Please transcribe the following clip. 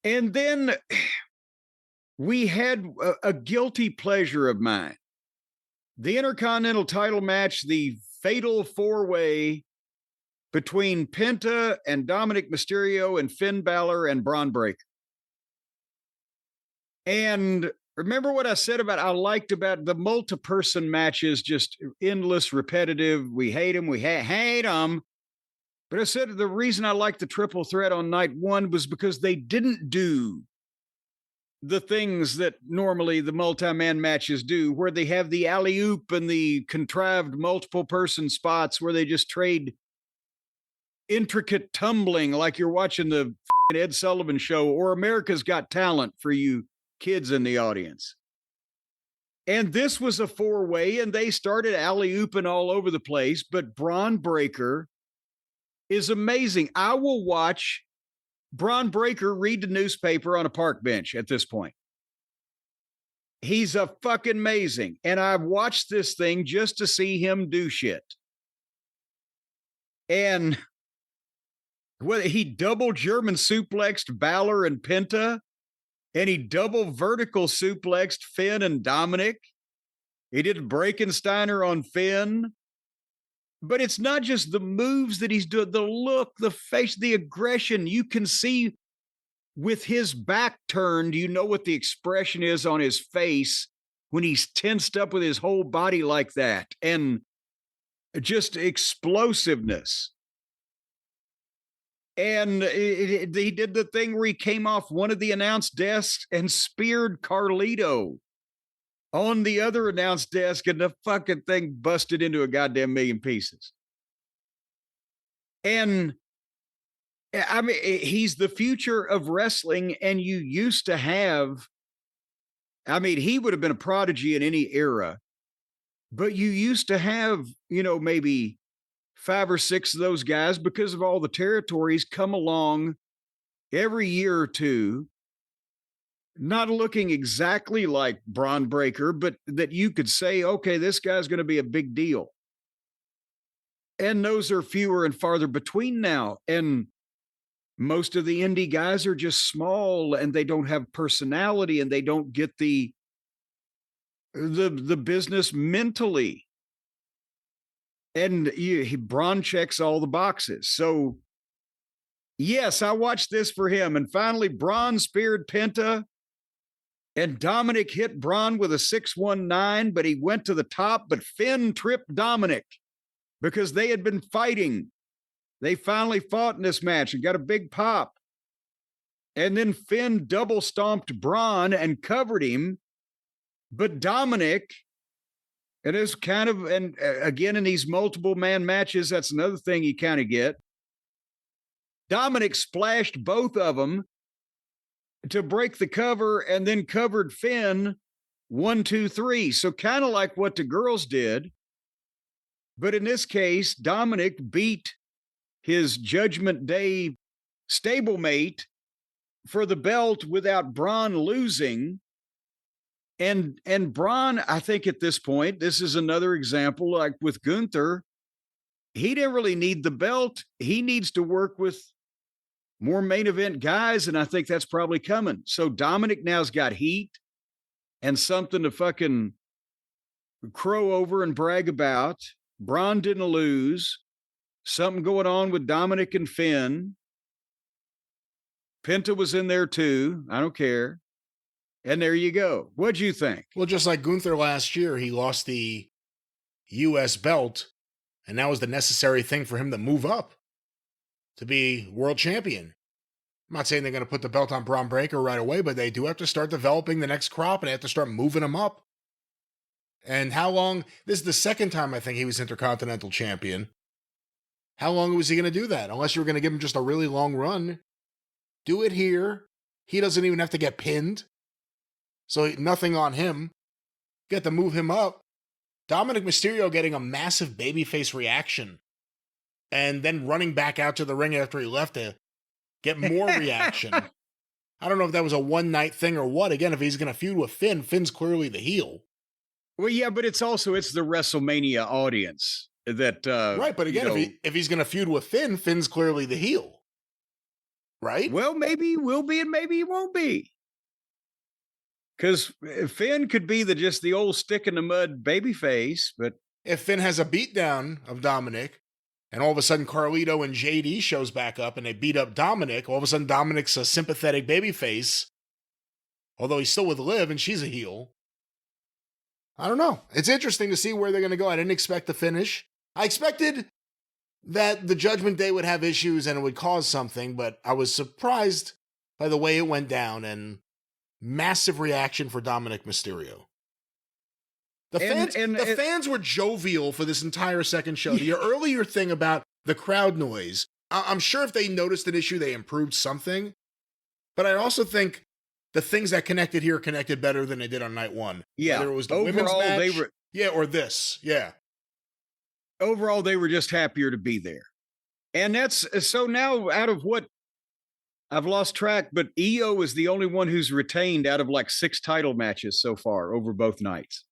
And then we had a guilty pleasure of mine. The Intercontinental title match, the fatal four-way between Penta and Dominik Mysterio and Finn Balor and Bron Breaker. And remember what I said about I liked about the multi-person matches, just endless, repetitive. We hate them. We hate them. But I said the reason I liked the triple threat on night one was because they didn't do the things that normally the multi-man matches do, where they have the alley-oop and the contrived multiple-person spots where they just trade intricate tumbling like you're watching the Ed Sullivan Show or America's Got Talent for you kids in the audience. And this was a four-way, and they started alley-ooping all over the place, but Bron Breaker is amazing. I will watch Bron Breaker read the newspaper on a park bench at this point. He's a fucking amazing. And I've watched this thing just to see him do shit. And well, he double German suplexed Balor and Penta, and he double vertical suplexed Finn and Dominik. He did Breakensteiner on Finn. But it's not just the moves that he's doing, the look, the face, the aggression. You can see with his back turned, you know what the expression is on his face when he's tensed up with his whole body like that. And just explosiveness. And he did the thing where he came off one of the announce desks and speared Carlito on the other announce desk, and the fucking thing busted into a goddamn million pieces. And I mean, he's the future of wrestling, and you used to have, I mean, he would have been a prodigy in any era, but you used to have, you know, maybe 5 or 6 of those guys because of all the territories come along every year or two, not looking exactly like Bron Breaker, but that you could say, okay, this guy's going to be a big deal. And those are fewer and farther between now. And most of the indie guys are just small and they don't have personality and they don't get the business mentally. And Bron checks all the boxes. So yes, I watched this for him. And finally, Bron speared Penta. And Dominik hit Bron with a 619, but he went to the top, but Finn tripped Dominik because they had been fighting. They finally fought in this match and got a big pop. And then Finn double stomped Bron and covered him. But Dominik, and it's kind of, and again, in these multiple man matches, that's another thing you kind of get. Dominik splashed both of them to break the cover and then covered Finn 1, 2, 3. So kind of like what the girls did. But in this case, Dominik beat his Judgment Day stablemate for the belt without Bron losing. And Bron, I think at this point, this is another example, like with Gunther, he didn't really need the belt. He needs to work with more main event guys, and I think that's probably coming. So Dominik now's got heat and something to fucking crow over and brag about. Bron didn't lose. Something going on with Dominik and Finn. Penta was in there too. I don't care. And there you go. What'd you think? Well, just like Gunther last year, he lost the U.S. belt, and that was the necessary thing for him to move up to be world champion. I'm not saying they're going to put the belt on Bron Breaker right away, but they do have to start developing the next crop, and they have to start moving him up. And how long? This is the second time I think he was Intercontinental Champion. How long was he going to do that? Unless you were going to give him just a really long run. Do it here. He doesn't even have to get pinned. So nothing on him. Get to move him up. Dominik Mysterio getting a massive babyface reaction. And then running back out to the ring after he left to get more reaction. I don't know if that was a one-night thing or what. Again, if he's going to feud with Finn, Finn's clearly the heel. Well, yeah, but it's the WrestleMania audience that... right, but again, if he's going to feud with Finn, Finn's clearly the heel. right? Well, maybe he will be and maybe he won't be. Because Finn could be just the old stick in the mud baby face, but If Finn has a beatdown of Dominik, and all of a sudden Carlito and JD shows back up and they beat up Dominik, all of a sudden Dominik's a sympathetic babyface, although he's still with Liv and she's a heel. I don't know. It's interesting to see where they're going to go. I didn't expect the finish. I expected that the Judgment Day would have issues and it would cause something, but I was surprised by the way it went down, and massive reaction for Dominik Mysterio. The fans were jovial for this entire second show. The earlier thing about the crowd noise, I'm sure if they noticed an issue, they improved something. But I also think the things that connected here connected better than they did on night one. Yeah. Whether it was the overall, women's match, they were, or this. Yeah. Overall, they were just happier to be there. And that's so now out of what I've lost track, but EO is the only one who's retained out of like 6 title matches so far over both nights.